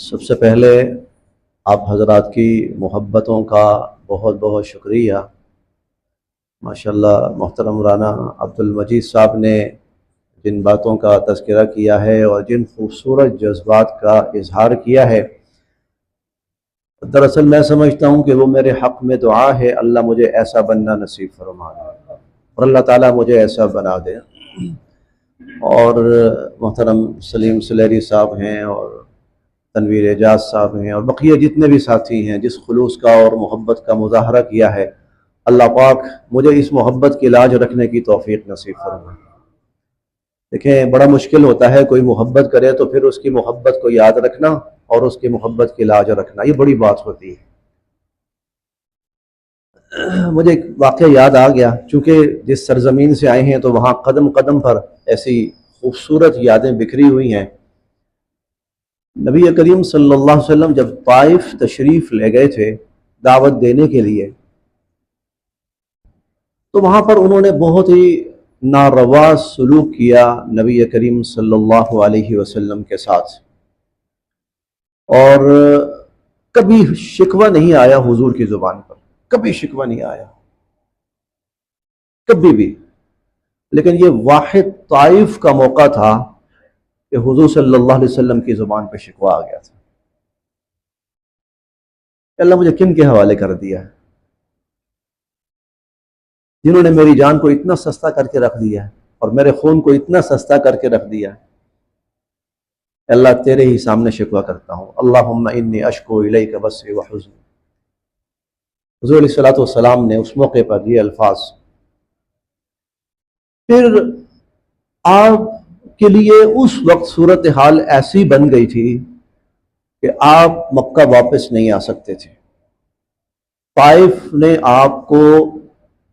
سب سے پہلے آپ حضرات کی محبتوں کا بہت بہت شکریہ۔ ماشاءاللہ محترم رانا عبد المجید صاحب نے جن باتوں کا تذکرہ کیا ہے اور جن خوبصورت جذبات کا اظہار کیا ہے، دراصل میں سمجھتا ہوں کہ وہ میرے حق میں دعا ہے، اللہ مجھے ایسا بننا نصیب فرما دے اور اللہ تعالیٰ مجھے ایسا بنا دے۔ اور محترم سلیم سلیری صاحب ہیں اور تنویر اعجاز صاحب ہیں اور بقیہ جتنے بھی ساتھی ہیں، جس خلوص کا اور محبت کا مظاہرہ کیا ہے، اللہ پاک مجھے اس محبت کی لاج رکھنے کی توفیق نصیب فرمائے۔ دیکھیں، بڑا مشکل ہوتا ہے کوئی محبت کرے تو پھر اس کی محبت کو یاد رکھنا اور اس کی محبت کی لاج رکھنا، یہ بڑی بات ہوتی ہے۔ مجھے ایک واقعہ یاد آ گیا، چونکہ جس سرزمین سے آئے ہیں تو وہاں قدم قدم پر ایسی خوبصورت یادیں بکھری ہوئی ہیں۔ نبی کریم صلی اللہ علیہ وسلم جب طائف تشریف لے گئے تھے دعوت دینے کے لیے، تو وہاں پر انہوں نے بہت ہی ناروا سلوک کیا نبی کریم صلی اللہ علیہ وسلم کے ساتھ، اور کبھی شکوہ نہیں آیا حضور کی زبان پر، کبھی شکوہ نہیں آیا، کبھی بھی۔ لیکن یہ واحد طائف کا موقع تھا کہ حضور صلی اللہ علیہ وسلم کی زبان پہ شکوہ آ گیا تھا۔ اللہ مجھے کن کے حوالے کر دیا ہے، جنہوں نے میری جان کو اتنا سستا کر کے رکھ دیا ہے اور میرے خون کو اتنا سستا کر کے رکھ دیا ہے۔ اللہ تیرے ہی سامنے شکوہ کرتا ہوں، اللہم انی اشکو الیک بثی وحزن۔ حضور علیہ الصلوۃ والسلام نے اس موقع پر یہ الفاظ۔ پھر آپ کے لیے اس وقت صورتحال ایسی بن گئی تھی کہ آپ مکہ واپس نہیں آ سکتے تھے۔ طائف نے آپ کو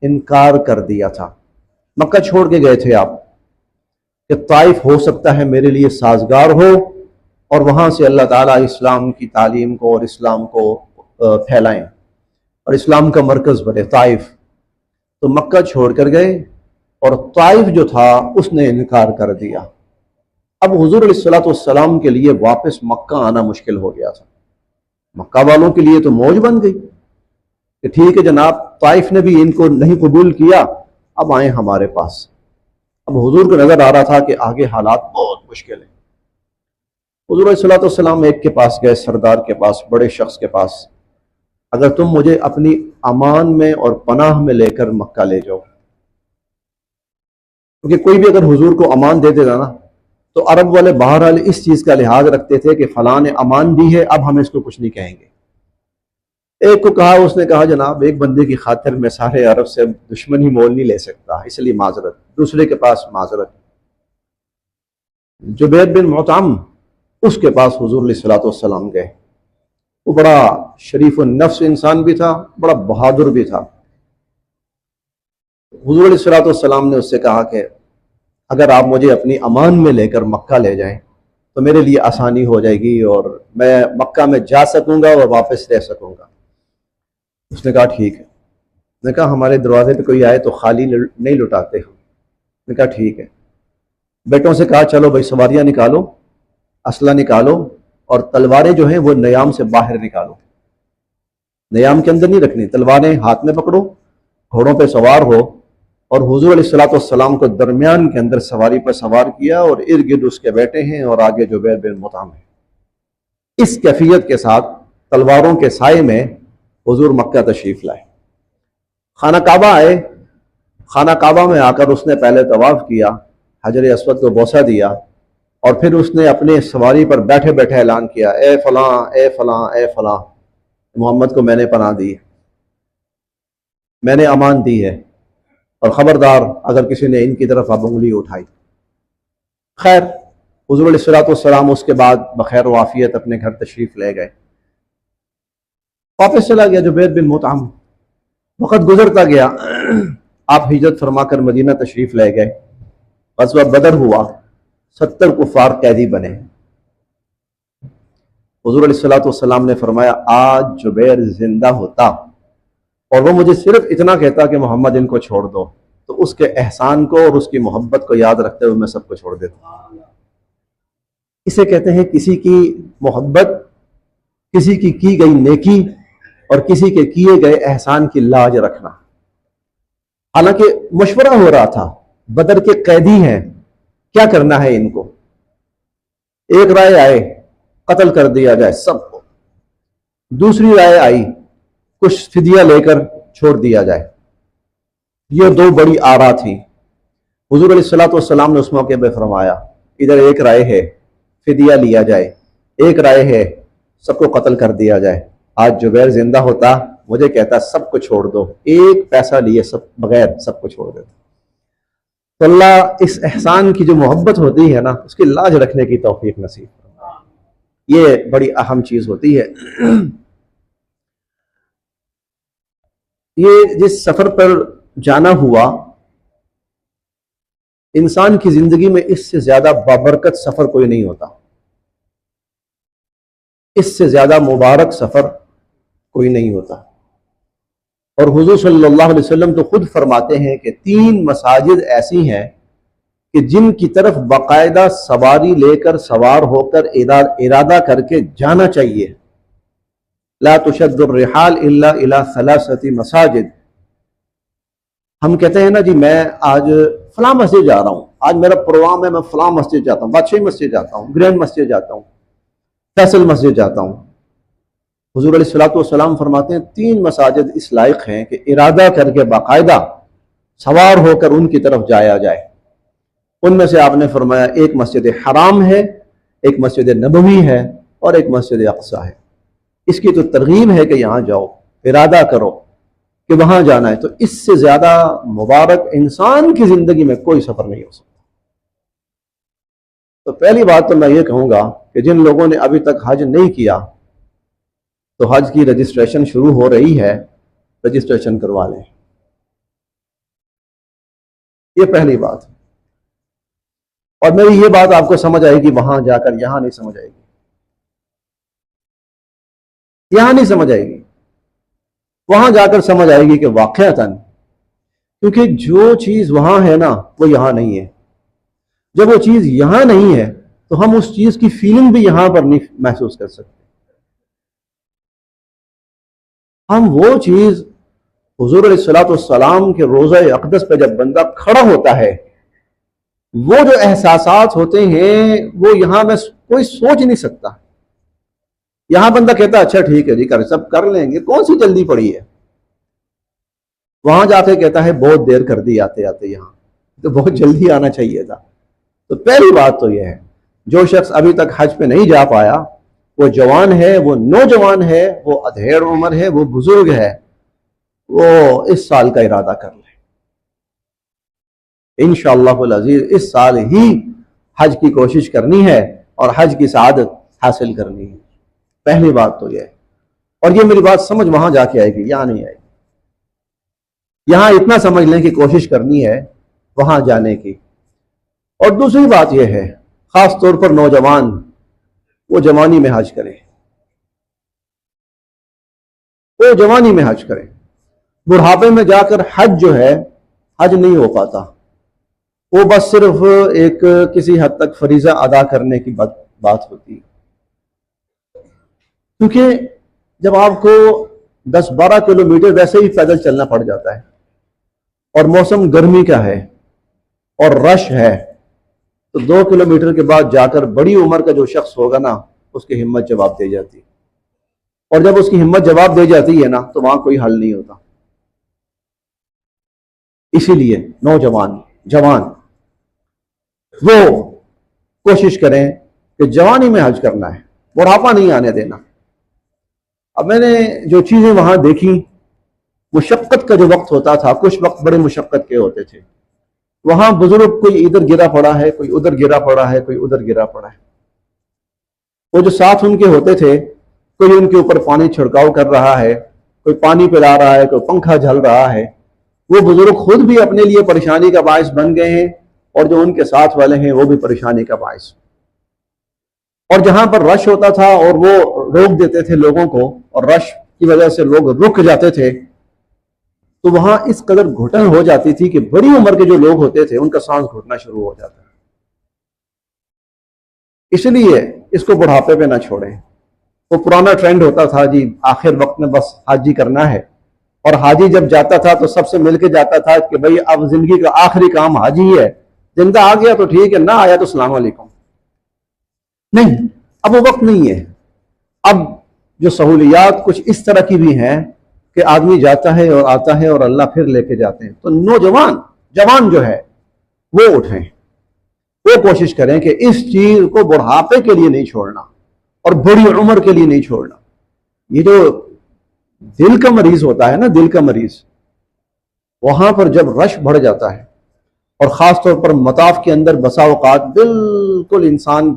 انکار کر دیا تھا، مکہ چھوڑ کے گئے تھے آپ کہ طائف ہو سکتا ہے میرے لیے سازگار ہو اور وہاں سے اللہ تعالیٰ اسلام کی تعلیم کو اور اسلام کو پھیلائیں اور اسلام کا مرکز بنے طائف۔ تو مکہ چھوڑ کر گئے اور طائف جو تھا اس نے انکار کر دیا۔ اب حضور علیہ الصلوۃ والسلام کے لیے واپس مکہ آنا مشکل ہو گیا تھا۔ مکہ والوں کے لیے تو موج بن گئی کہ ٹھیک ہے جناب، طائف نے بھی ان کو نہیں قبول کیا، اب آئیں ہمارے پاس۔ اب حضور کو نظر آ رہا تھا کہ آگے حالات بہت مشکل ہیں۔ حضور علیہ الصلوۃ والسلام ایک کے پاس گئے، سردار کے پاس، بڑے شخص کے پاس، اگر تم مجھے اپنی امان میں اور پناہ میں لے کر مکہ لے جاؤ، کیونکہ کوئی بھی اگر حضور کو امان دے دیتا نا تو عرب والے بہرحال اس چیز کا لحاظ رکھتے تھے کہ فلاں نے امان دی ہے، اب ہم اس کو کچھ نہیں کہیں گے۔ ایک کو کہا، اس نے کہا جناب ایک بندے کی خاطر میں سارے عرب سے دشمنی مول نہیں لے سکتا، اس لیے معذرت۔ دوسرے کے پاس معذرت، جبیر بن مطعم، اس کے پاس حضور علیہ الصلوۃ والسلام گئے۔ وہ بڑا شریف النفس انسان بھی تھا، بڑا بہادر بھی تھا۔ حضور علیہ الصلوۃ والسلام نے اس سے کہا کہ اگر آپ مجھے اپنی امان میں لے کر مکہ لے جائیں تو میرے لیے آسانی ہو جائے گی اور میں مکہ میں جا سکوں گا اور واپس رہ سکوں گا۔ اس نے کہا ٹھیک ہے۔ نے کہا ہمارے دروازے پہ کوئی آئے تو خالی نہیں لٹاتے ہم۔ نے کہا ٹھیک ہے۔ بیٹوں سے کہا چلو بھائی سواریاں نکالو، اسلحہ نکالو اور تلواریں جو ہیں وہ نیام سے باہر نکالو، نیام کے اندر نہیں رکھنی، تلواریں ہاتھ میں پکڑو، گھوڑوں پہ سوار ہو، اور حضور علیہ الصلوۃ والسلام کو درمیان کے اندر سواری پر سوار کیا اور ارد گرد اس کے بیٹے ہیں اور آگے جبیر بن مطعم ہے۔ اس کیفیت کے ساتھ تلواروں کے سائے میں حضور مکہ تشریف لائے۔ خانہ کعبہ آئے، خانہ کعبہ میں آ کر اس نے پہلے طواف کیا، حجر اسود کو بوسہ دیا، اور پھر اس نے اپنے سواری پر بیٹھے بیٹھے اعلان کیا، اے فلاں اے فلاں اے فلاں، محمد کو میں نے پناہ دی ہے، میں نے امان دی ہے، اور خبردار اگر کسی نے ان کی طرف اب انگلی اٹھائی۔ خیر، حضور علیہ الصلوۃ والسلام اس کے بعد بخیر و عافیت اپنے گھر تشریف لے گئے۔ واپس چلا گیا جبیر بن مطعم۔ وقت گزرتا گیا، آپ ہجرت فرما کر مدینہ تشریف لے گئے۔ غزوہ بدر ہوا، 70 کفار قیدی بنے۔ حضور علیہ الصلوۃ والسلام نے فرمایا آج جبیر زندہ ہوتا اور وہ مجھے صرف اتنا کہتا کہ محمد ان کو چھوڑ دو، تو اس کے احسان کو اور اس کی محبت کو یاد رکھتے ہوئے میں سب کو چھوڑ دیتا ہوں۔ اسے کہتے ہیں کسی کی محبت کسی کی گئی نیکی اور کسی کے کیے گئے احسان کی لاج رکھنا۔ حالانکہ مشورہ ہو رہا تھا، بدر کے قیدی ہیں، کیا کرنا ہے ان کو؟ ایک رائے آئے قتل کر دیا جائے سب کو، دوسری رائے آئی کچھ فدیہ لے کر چھوڑ دیا جائے۔ یہ دو بڑی آرا تھی۔ حضور علیہ الصلوۃ والسلام نے اس موقع پہ فرمایا ادھر ایک رائے ہے فدیہ لیا جائے، ایک رائے ہے سب کو قتل کر دیا جائے۔ آج جبیر زندہ ہوتا مجھے کہتا سب کو چھوڑ دو، ایک پیسہ لیے سب بغیر سب کو چھوڑ دیتا۔ تو اللہ اس احسان کی جو محبت ہوتی ہے نا، اس کی لاج رکھنے کی توفیق نصیب فرمائے۔ یہ بڑی اہم چیز ہوتی ہے۔ یہ جس سفر پر جانا ہوا، انسان کی زندگی میں اس سے زیادہ بابرکت سفر کوئی نہیں ہوتا، اس سے زیادہ مبارک سفر کوئی نہیں ہوتا۔ اور حضور صلی اللہ علیہ وسلم تو خود فرماتے ہیں کہ 3 مساجد ایسی ہیں کہ جن کی طرف باقاعدہ سواری لے کر سوار ہو کر ارادہ کر کے جانا چاہیے۔ لا تشد الرحال الا الى 3 مساجد۔ ہم کہتے ہیں نا جی میں آج فلاں مسجد جا رہا ہوں، آج میرا پروگرام ہے، میں فلاں مسجد جاتا ہوں، بادشاہی مسجد جاتا ہوں، گرینڈ مسجد جاتا ہوں، فیصل مسجد جاتا ہوں۔ حضور علیہ الصلوۃ والسلام فرماتے ہیں 3 مساجد اس لائق ہیں کہ ارادہ کر کے باقاعدہ سوار ہو کر ان کی طرف جایا جائے۔ ان میں سے آپ نے فرمایا ایک مسجد حرام ہے، ایک مسجد نبوی ہے اور ایک مسجد اقصی ہے۔ اس کی تو ترغیب ہے کہ یہاں جاؤ، ارادہ کرو کہ وہاں جانا ہے۔ تو اس سے زیادہ مبارک انسان کی زندگی میں کوئی سفر نہیں ہو سکتا۔ تو پہلی بات تو میں یہ کہوں گا کہ جن لوگوں نے ابھی تک حج نہیں کیا تو حج کی رجسٹریشن شروع ہو رہی ہے، رجسٹریشن کروا لیں۔ یہ پہلی بات۔ اور میری یہ بات آپ کو سمجھ آئے گی وہاں جا کر، یہاں نہیں سمجھ آئے گی، یہاں نہیں سمجھ آئے گی، وہاں جا کر سمجھ آئے گی کہ واقعتاً، کیونکہ جو چیز وہاں ہے نا وہ یہاں نہیں ہے۔ جب وہ چیز یہاں نہیں ہے تو ہم اس چیز کی فیلنگ بھی یہاں پر نہیں محسوس کر سکتے۔ ہم وہ چیز حضور علیہ الصلوۃ والسلام کے روضہ اقدس پہ جب بندہ کھڑا ہوتا ہے، وہ جو احساسات ہوتے ہیں وہ یہاں میں کوئی سوچ نہیں سکتا۔ یہاں بندہ کہتا اچھا ٹھیک ہے جی سب کر لیں گے، کون سی جلدی پڑی ہے۔ وہاں جا کے کہتا ہے بہت دیر کر دی آتے آتے، یہاں تو بہت جلدی آنا چاہیے تھا۔ تو پہلی بات تو یہ ہے جو شخص ابھی تک حج پہ نہیں جا پایا، وہ جوان ہے، وہ نوجوان ہے، وہ ادھیڑ عمر ہے، وہ بزرگ ہے، وہ اس سال کا ارادہ کر لے۔ انشاءاللہ العزیز اس سال ہی حج کی کوشش کرنی ہے اور حج کی سعادت حاصل کرنی ہے۔ پہلی بات تو یہ ہے۔ اور یہ میری بات سمجھ وہاں جا کے آئے گی، یہاں نہیں آئے گی۔ یہاں اتنا سمجھ لیں کہ کوشش کرنی ہے وہاں جانے کی۔ اور دوسری بات یہ ہے خاص طور پر نوجوان، وہ جوانی میں حج کریں، وہ جوانی میں حج کریں۔ بڑھاپے میں جا کر حج جو ہے حج نہیں ہو پاتا، وہ بس صرف ایک کسی حد تک فریضہ ادا کرنے کی بات ہوتی ہے۔ کیونکہ جب آپ کو 10-12 کلومیٹر ویسے ہی پیدل چلنا پڑ جاتا ہے اور موسم گرمی کا ہے اور رش ہے، تو 2 کلومیٹر کے بعد جا کر بڑی عمر کا جو شخص ہوگا نا، اس کی ہمت جواب دے جاتی ہے۔ اور جب اس کی ہمت جواب دے جاتی ہے نا تو وہاں کوئی حل نہیں ہوتا۔ اسی لیے نوجوان، جوان، وہ کوشش کریں کہ جوانی میں حج کرنا ہے، بڑھاپا نہیں آنے دینا۔ اب میں نے جو چیزیں وہاں دیکھی، مشقت کا جو وقت ہوتا تھا، کچھ وقت بڑے مشقت کے ہوتے تھے۔ وہاں بزرگ کوئی ادھر گرا پڑا ہے، کوئی ادھر گرا پڑا ہے، کوئی ادھر گرا پڑا ہے۔ وہ جو ساتھ ان کے ہوتے تھے، کوئی ان کے اوپر پانی چھڑکاؤ کر رہا ہے، کوئی پانی پلا رہا ہے، کوئی پنکھا جھل رہا ہے۔ وہ بزرگ خود بھی اپنے لیے پریشانی کا باعث بن گئے ہیں اور جو ان کے ساتھ والے ہیں وہ بھی پریشانی کا باعث۔ اور جہاں پر رش ہوتا تھا اور وہ روک دیتے تھے لوگوں کو، اور رش کی وجہ سے لوگ رک جاتے تھے، تو وہاں اس قدر گھٹن ہو جاتی تھی کہ بڑی عمر کے جو لوگ ہوتے تھے ان کا سانس گھٹنا شروع ہو جاتا ہے۔ اس لیے اس کو بڑھاپے پہ نہ چھوڑیں، وہ پرانا ٹرینڈ ہوتا تھا جی آخر وقت میں بس حاجی کرنا ہے، اور حاجی جب جاتا تھا تو سب سے مل کے جاتا تھا کہ بھئی اب زندگی کا آخری کام حاجی ہے، زندہ آ گیا تو ٹھیک ہے، نہ آیا تو السلام علیکم۔ نہیں، اب وہ وقت نہیں ہے۔ اب جو سہولیات کچھ اس طرح کی بھی ہیں کہ آدمی جاتا ہے اور آتا ہے اور اللہ پھر لے کے جاتے ہیں، تو جوان جو ہے وہ اٹھیں، وہ کوشش کریں کہ اس چیز کو بڑھاپے کے لیے نہیں چھوڑنا اور بڑی عمر کے لیے نہیں چھوڑنا۔ یہ جو دل کا مریض ہوتا ہے نا، دل کا مریض، وہاں پر جب رش بڑھ جاتا ہے اور خاص طور پر مطاف کے اندر بسا اوقات بالکل انسان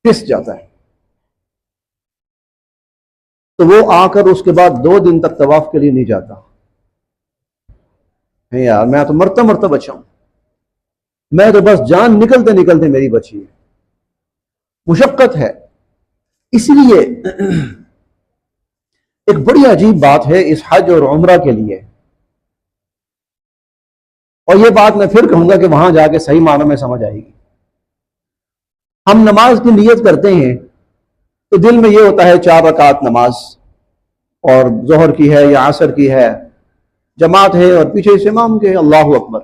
پس جاتا ہے، تو وہ آ کر اس کے بعد 2 دن تک طواف کے لیے نہیں جاتا۔ یار میں تو مرتا مرتا بچا ہوں، میں تو بس جان نکلتے نکلتے میری بچی ہے۔ مشقت ہے، اس لیے ایک بڑی عجیب بات ہے اس حج اور عمرہ کے لیے، اور یہ بات میں پھر کہوں گا کہ وہاں جا کے صحیح معنوں میں سمجھ آئے گی۔ ہم نماز کی نیت کرتے ہیں تو دل میں یہ ہوتا ہے 4 رکعت نماز، اور ظہر کی ہے یا عصر کی ہے، جماعت ہے اور پیچھے سے امام کے اللہ اکبر۔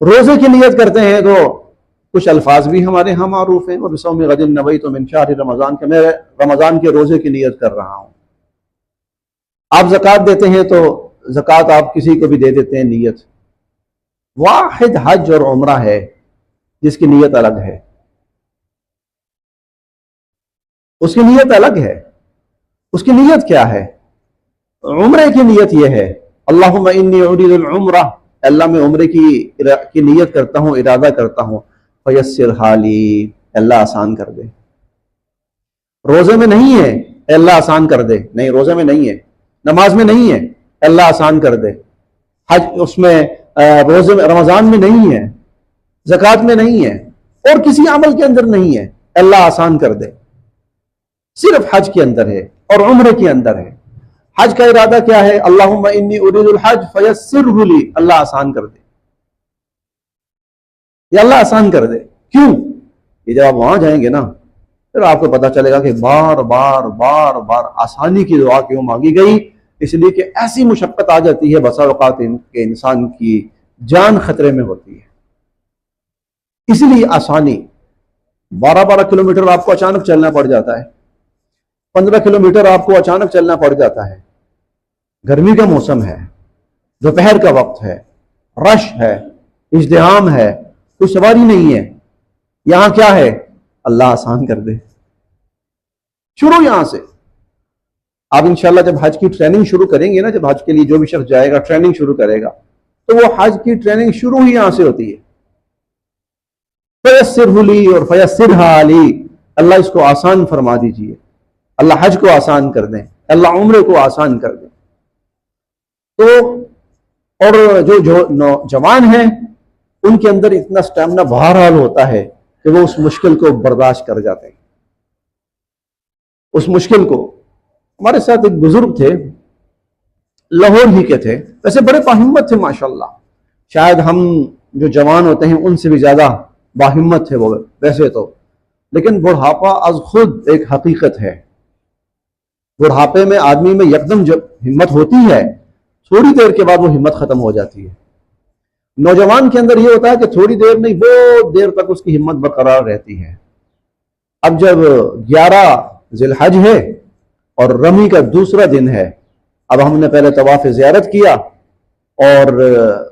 روزے کی نیت کرتے ہیں تو کچھ الفاظ بھی ہمارے ہاں معروف ہیں، وَبِصَوْمِ غَدٍ نَوَيْتُ مِنْ شَهْرِ رمضان، کہ میں رمضان کے روزے کی نیت کر رہا ہوں۔ آپ زکوٰۃ دیتے ہیں تو زکوٰۃ آپ کسی کو بھی دے دیتے ہیں نیت۔ واحد حج اور عمرہ ہے جس کی نیت الگ ہے، اس کی نیت الگ ہے۔ اس کی نیت کیا ہے؟ عمرے کی نیت یہ ہے، اللہم انی ارید العمرہ، اللہ میں عمرے کی نیت کرتا ہوں، ارادہ کرتا ہوں، فیسرھا لی، اللہ آسان کر دے۔ روزے میں نہیں ہے اے اللہ آسان کر دے، نہیں روزے میں نہیں ہے، نماز میں نہیں ہے اے اللہ آسان کر دے، حج اس میں روزے میں رمضان میں نہیں ہے، زکوٰۃ میں نہیں ہے، اور کسی عمل کے اندر نہیں ہے اے اللہ آسان کر دے، صرف حج کے اندر ہے اور عمرے کے اندر ہے۔ حج کا ارادہ کیا ہے؟ اللہم انی ارید الحج فیسرہ لی، اللہ آسان کر دے، یا اللہ آسان کر دے۔ کیوں؟ یہ جب آپ وہاں جائیں گے نا پھر آپ کو پتا چلے گا کہ بار بار بار بار آسانی کی دعا کیوں مانگی گئی، اس لیے کہ ایسی مشقت آ جاتی ہے بسا اوقات کہ انسان کی جان خطرے میں ہوتی ہے، اس لیے آسانی۔ 12 کلومیٹر آپ کو اچانک چلنا پڑ جاتا ہے، 15 کلومیٹر آپ کو اچانک چلنا پڑ جاتا ہے، گرمی کا موسم ہے، دوپہر کا وقت ہے، رش ہے، ازدحام ہے، کوئی سواری نہیں ہے، یہاں کیا ہے؟ اللہ آسان کر دے۔ شروع یہاں سے۔ آپ انشاءاللہ جب حج کی ٹریننگ شروع کریں گے نا، جب حج کے لیے جو بھی شخص جائے گا ٹریننگ شروع کرے گا، تو وہ حج کی ٹریننگ شروع ہی یہاں سے ہوتی ہے۔ فیسرہ لی اور فیسرھا لی، اللہ اس کو آسان فرما دیجئے، اللہ حج کو آسان کر دیں، اللہ عمرے کو آسان کر دیں۔ تو اور جو نوجوان ہیں ان کے اندر اتنا سٹیمنا بہرحال ہوتا ہے کہ وہ اس مشکل کو برداشت کر جاتے ہیں۔ اس مشکل کو، ہمارے ساتھ ایک بزرگ تھے، لاہور ہی کے تھے، ویسے بڑے باہمت تھے ماشاءاللہ، شاید ہم جو جوان ہوتے ہیں ان سے بھی زیادہ باہمت تھے وہ ویسے تو، لیکن بڑھاپا از خود ایک حقیقت ہے۔ بڑھاپے میں آدمی میں یکدم جب ہمت ہوتی ہے، تھوڑی دیر کے بعد وہ ہمت ختم ہو جاتی ہے۔ نوجوان کے اندر یہ ہوتا ہے کہ تھوڑی دیر نہیں، بہت دیر تک اس کی ہمت برقرار رہتی ہے۔ اب جب 11 ذی الحج ہے اور رمی کا دوسرا دن ہے، اب ہم نے پہلے طواف زیارت کیا، اور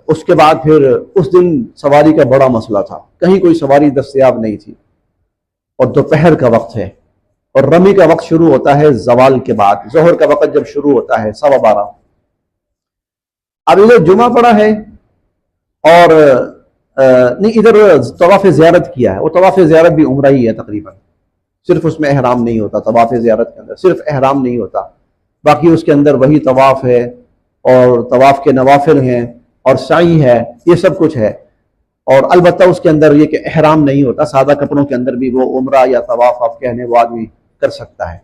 اس کے بعد پھر اس دن سواری کا بڑا مسئلہ تھا، کہیں کوئی سواری دستیاب نہیں تھی، اور دوپہر کا وقت ہے، اور رمی کا وقت شروع ہوتا ہے زوال کے بعد، ظہر کا وقت جب شروع ہوتا ہے 12:15۔ اب ادھر جمعہ پڑا ہے اور نہیں، ادھر طواف زیارت کیا ہے، وہ طواف زیارت بھی عمرہ ہی ہے تقریباً، صرف اس میں احرام نہیں ہوتا، طواف زیارت کے اندر صرف احرام نہیں ہوتا، باقی اس کے اندر وہی طواف ہے اور طواف کے نوافل ہیں اور سعی ہے، یہ سب کچھ ہے، اور البتہ اس کے اندر یہ کہ احرام نہیں ہوتا، سادہ کپڑوں کے اندر بھی وہ عمرہ یا طواف آپ کہنے وہ آدمی کر سکتا ہے۔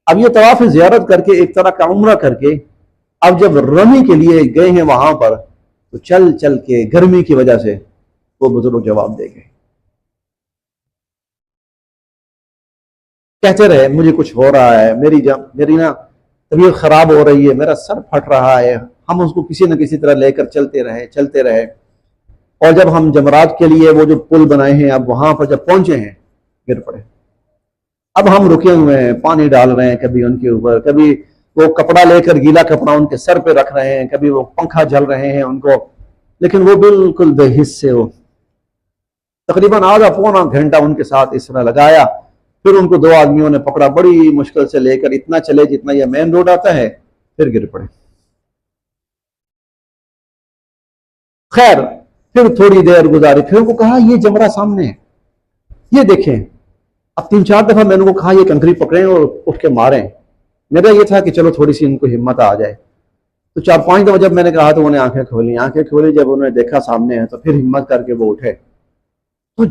اب یہ طواف زیارت کر کے ایک طرح کا عمرہ کر کے اب جب رمی کے لیے گئے ہیں وہاں پر، تو چل چل کے گرمی کی وجہ سے وہ بزرگ جواب دے گئے، کہتے رہے مجھے کچھ ہو رہا ہے، میری نا طبیعت خراب ہو رہی ہے، میرا سر پھٹ رہا ہے، ہم اس کو کسی نہ کسی طرح لے کر چلتے رہے، اور جب ہم جمرات کے لیے وہ جو پل بنائے ہیں اب وہاں پر جب پہنچے ہیں گر پڑے۔ اب ہم رکے ہوئے ہیں، پانی ڈال رہے ہیں کبھی ان کے اوپر، کبھی وہ کپڑا لے کر گیلا کپڑا ان کے سر پہ رکھ رہے ہیں، کبھی وہ پنکھا جل رہے ہیں ان کو، لیکن وہ بالکل بے حس سے ہو۔ تقریباً آدھا پونا گھنٹہ ان کے ساتھ اس طرح لگایا، پھر ان کو دو آدمیوں نے پکڑا، بڑی مشکل سے لے کر اتنا چلے جتنا یہ مین روڈ آتا ہے، پھر گر پڑے۔ خیر پھر تھوڑی دیر گزاری، پھر ان کو کہا یہ جمرہ سامنے ہے، یہ دیکھیں۔ اب 3-4 دفعہ میں نے کہا یہ کنکری پکڑیں اور اٹھ کے ماریں، میرا یہ تھا کہ چلو تھوڑی سی ان کو ہمت آ جائے۔ تو 4-5 دفعہ جب میں نے کہا تو انہوں نے آنکھیں کھولی، جب انہوں نے دیکھا سامنے ہے تو پھر ہمت کر کے وہ اٹھے۔ تو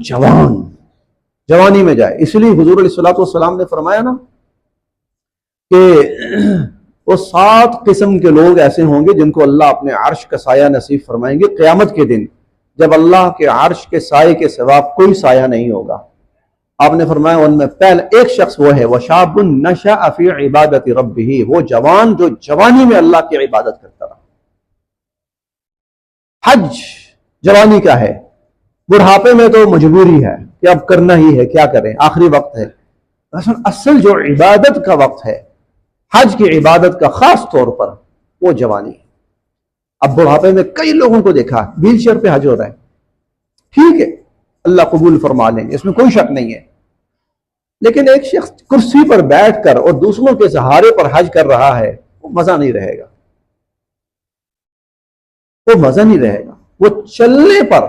جوانی میں جائے، اس لیے حضور علیہ الصلوۃ والسلام نے فرمایا نا کہ وہ 7 قسم کے لوگ ایسے ہوں گے جن کو اللہ اپنے عرش کا سایہ نصیب فرمائیں گے قیامت کے دن، جب اللہ کے عرش کے سائے کے سوا کوئی سایہ نہیں ہوگا۔ آپ نے فرمایا ان میں پہلا ایک شخص وہ ہے وَشَابٌ نَشَأَ فِي عِبَادَةِ رَبِّهِ، وہ جوان جو جوانی میں اللہ کی عبادت کرتا رہا۔ حج جوانی کا ہے، بڑھاپے میں تو مجبوری ہے کہ اب کرنا ہی ہے، کیا کریں، آخری وقت ہے۔ اصل جو عبادت کا وقت ہے، حج کی عبادت کا خاص طور پر، وہ جوانی ہے۔ اب بڑھاپے میں کئی لوگوں کو دیکھا ویل چیئر پہ حج ہو رہا ہے، ٹھیک ہے اللہ قبول فرما لیں گے، اس میں کوئی شک نہیں ہے، لیکن ایک شخص کرسی پر بیٹھ کر اور دوسروں کے سہارے پر حج کر رہا ہے، وہ مزہ نہیں رہے گا، وہ مزہ نہیں رہے گا۔ وہ چلنے پر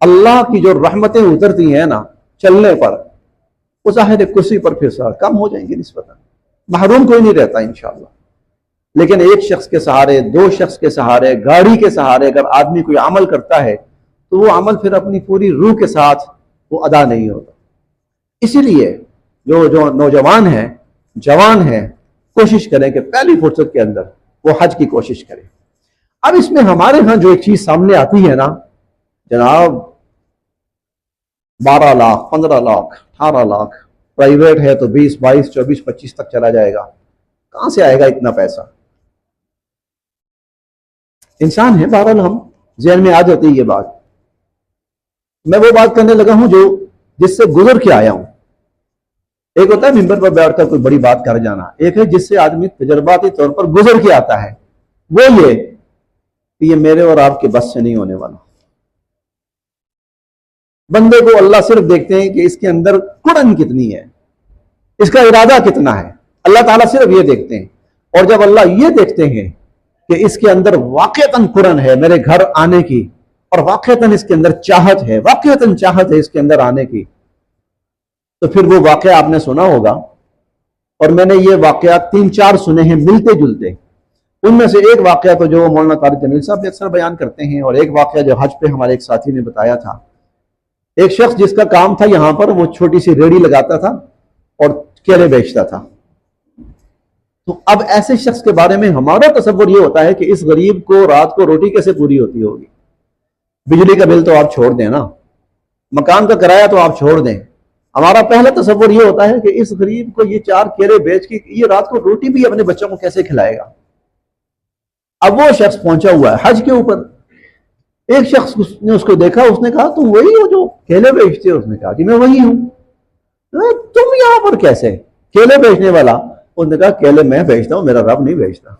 اللہ کی جو رحمتیں اترتی ہیں نا، چلنے پر، وہ ظاہر کرسی پر پھر سا کم ہو جائیں گے نسبتاً، محروم کوئی نہیں رہتا انشاءاللہ۔ لیکن ایک شخص کے سہارے، 2 شخص کے سہارے، گاڑی کے سہارے اگر آدمی کوئی عمل کرتا ہے تو وہ عمل پھر اپنی پوری روح کے ساتھ وہ ادا نہیں ہوتا۔ اسی لیے جو نوجوان ہیں، جوان ہیں، کوشش کریں کہ پہلی فرصت کے اندر وہ حج کی کوشش کریں۔ اب اس میں ہمارے ہاں جو ایک چیز سامنے آتی ہے نا جناب، 12 لاکھ 15 لاکھ 18 لاکھ، پرائیویٹ ہے تو 20 22 24 25 تک چلا جائے گا، کہاں سے آئے گا اتنا پیسہ؟ انسان ہے، بہرحال ہم ذہن میں آ جاتی ہے یہ بات۔ میں وہ بات کرنے لگا ہوں جو جس سے گزر کے آیا ہوں۔ ایک ہوتا ہے ممبر پر بیٹھ کر کوئی بڑی بات کر جانا، ایک ہے جس سے آدمی تجرباتی طور پر گزر کے آتا ہے، وہ یہ کہ یہ میرے اور آپ کے بس سے نہیں ہونے والا۔ بندے کو اللہ صرف دیکھتے ہیں کہ اس کے اندر کڑن کتنی ہے، اس کا ارادہ کتنا ہے، اللہ تعالیٰ صرف یہ دیکھتے ہیں۔ اور جب اللہ یہ دیکھتے ہیں کہ اس کے اندر واقعتاً کڑن ہے میرے گھر آنے کی، اور واقعتاً اس کے اندر چاہت ہے، واقعتاً چاہت ہے اس کے اندر آنے کی، تو پھر وہ واقعہ آپ نے سنا ہوگا، اور میں نے یہ واقعات 3-4 سنے ہیں ملتے جلتے۔ ان میں سے ایک واقعہ تو جو مولانا طارق جمیل صاحب بھی اکثر بیان کرتے ہیں، اور ایک واقعہ جو حج پہ ہمارے ایک ساتھی نے بتایا تھا۔ ایک شخص جس کا کام تھا یہاں پر وہ چھوٹی سی ریڑھی لگاتا تھا اور کیلے بیچتا تھا۔ تو اب ایسے شخص کے بارے میں ہمارا تصور یہ ہوتا ہے کہ اس غریب کو رات کو روٹی کیسے پوری ہوتی ہوگی؟ بجلی کا بل تو آپ چھوڑ دیں نا، مکان کا کرایہ تو آپ چھوڑ دیں۔ ہمارا پہلا تصور یہ ہوتا ہے کہ اس غریب کو یہ 4 کیلے بیچ کے یہ رات کو روٹی بھی اپنے بچوں کو کیسے کھلائے گا؟ اب وہ شخص پہنچا ہوا ہے حج کے اوپر، ایک شخص نے اس کو دیکھا، اس نے کہا تم وہی ہو جو کیلے بیچتے ہو؟ اس نے کہا کہ میں وہی ہوں۔ تم یہاں پر کیسے، کیلے بیچنے والا؟ اس نے کہا کیلے میں بیچتا ہوں، میرا رب نہیں بیچتا،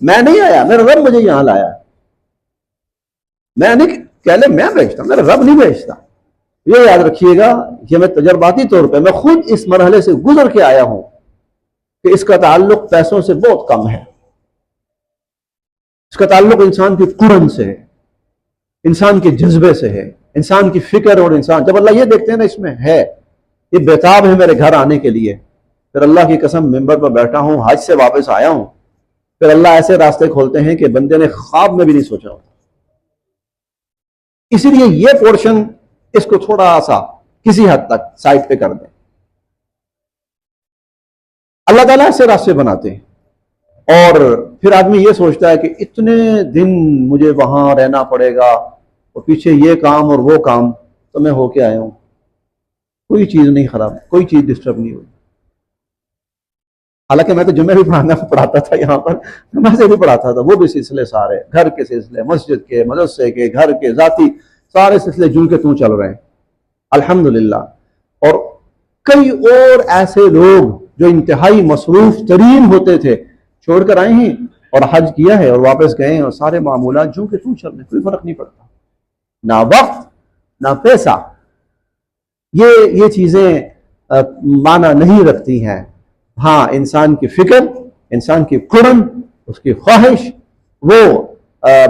میں نہیں آیا، میرا رب مجھے یہاں لایا، میں نہیں کیلے میں بیچتا ہوں، میرا رب نہیں بیچتا۔ یہ یاد رکھیے گا کہ میں تجرباتی طور پہ میں خود اس مرحلے سے گزر کے آیا ہوں کہ اس کا تعلق پیسوں سے بہت کم ہے، اس کا تعلق انسان کی قرن سے ہے، انسان کے جذبے سے ہے، انسان کی فکر، اور انسان جب اللہ یہ دیکھتے ہیں نا اس میں ہے، یہ بےتاب ہے میرے گھر آنے کے لیے، پھر اللہ کی قسم ممبر پر بیٹھا ہوں، حج سے واپس آیا ہوں، پھر اللہ ایسے راستے کھولتے ہیں کہ بندے نے خواب میں بھی نہیں سوچا ہوتا۔ اسی لیے یہ پورشن اس کو تھوڑا سا کسی حد تک سائڈ پہ کر دیں۔ اللہ تعالیٰ ایسے راستے بناتے ہیں، اور پھر آدمی یہ سوچتا ہے کہ اتنے دن مجھے وہاں رہنا پڑے گا، اور پیچھے یہ کام اور وہ کام، تو میں ہو کے آیا ہوں۔ کوئی چیز نہیں خراب، کوئی چیز ڈسٹرب نہیں ہوئی. حالانکہ میں تو جمعہ بھی پڑھاتا تھا یہاں پر، نمازیں بھی پڑھاتا تھا، وہ بھی سلسلے سارے، گھر کے سلسلے، مسجد کے، مدرسے کے، گھر کے، ذاتی، سارے سلسلے جن کے توں چل رہے ہیں الحمدللہ. اور کئی اور ایسے لوگ جو انتہائی مصروف ترین ہوتے تھے چھوڑ کر آئے ہیں اور حج کیا ہے اور واپس گئے ہیں، اور سارے معمولات جو کہ توں چل رہے ہیں، کوئی فرق نہیں پڑتا. نہ وقت نہ پیسہ، یہ چیزیں معنی نہیں رکھتی ہیں. ہاں انسان کی فکر، انسان کی کڑن، اس کی خواہش، وہ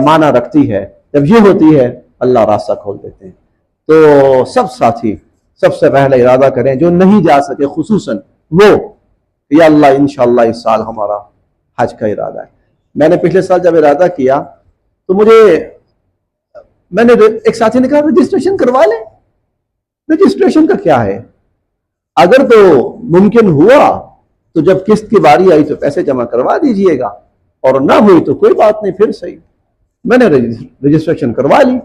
معنی رکھتی ہے. جب یہ ہوتی ہے اللہ راستہ کھول دیتے ہیں. تو سب ساتھی سب سے پہلے ارادہ کریں، جو نہیں جا سکے خصوصاً وہ، یا اللہ انشاءاللہ اس سال ہمارا حج کا ارادہ ہے. میں نے پچھلے سال جب ارادہ کیا تو میں نے ایک ساتھی نے کہا رجسٹریشن کروا لیں. رجسٹریشن کا کیا ہے؟ اگر تو ممکن ہوا تو جب قسط کی باری آئی تو پیسے جمع کروا دیجئے گا، اور نہ ہوئی تو کوئی بات نہیں، پھر صحیح. میں نے رجسٹریشن کروا لی.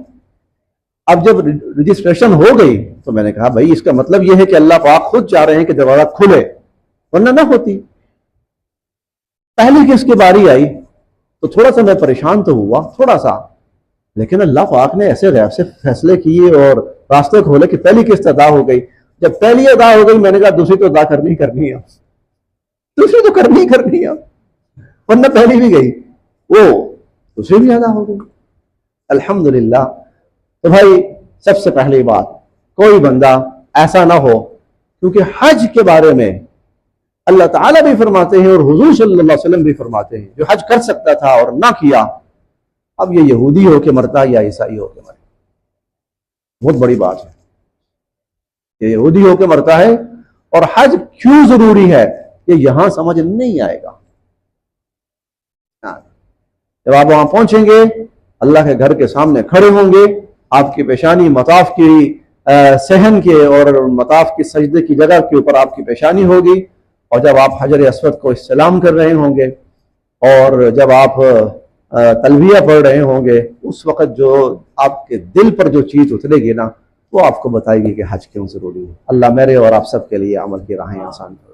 اب جب رجسٹریشن ہو گئی تو میں نے کہا بھائی اس کا مطلب یہ ہے کہ اللہ پاک خود چاہ رہے ہیں کہ دروازہ کھلے، ورنہ نہ ہوتی. پہلی قسط کی باری آئی تو تھوڑا سا میں پریشان تو ہوا تھوڑا سا، لیکن اللہ پاک نے ایسے غیب سے فیصلے کیے اور راستے کھولے کہ پہلی قسط ادا ہو گئی. جب پہلی ادا ہو گئی میں نے کہا دوسری تو ادا کرنی ہے، دوسری تو کرنی ہے، ورنہ پہلی بھی گئی، وہ دوسری بھی ادا ہو گئی الحمدللہ. تو بھائی سب سے پہلی بات، کوئی بندہ ایسا نہ ہو، کیونکہ حج کے بارے میں اللہ تعالیٰ بھی فرماتے ہیں اور حضور صلی اللہ علیہ وسلم بھی فرماتے ہیں جو حج کر سکتا تھا اور نہ کیا، اب یہ یہودی ہو کے مرتا یا عیسائی ہو کے مرتا. بہت بڑی بات ہے، یہ یہودی ہو کے مرتا ہے. اور حج کیوں ضروری ہے یہ یہاں سمجھ نہیں آئے گا. جب آپ وہاں پہنچیں گے، اللہ کے گھر کے سامنے کھڑے ہوں گے، آپ کی پیشانی مطاف کی صحن کے اور مطاف کی سجدے کی جگہ کے اوپر آپ کی پیشانی ہوگی، اور جب آپ حجر اسود کو استلام کر رہے ہوں گے اور جب آپ تلبیہ پڑھ رہے ہوں گے، اس وقت جو آپ کے دل پر جو چیز اترے گی نا، وہ آپ کو بتائے گی کہ حج کیوں ضروری ہے. اللہ میرے اور آپ سب کے لیے عمل کی راہیں آسان کرے.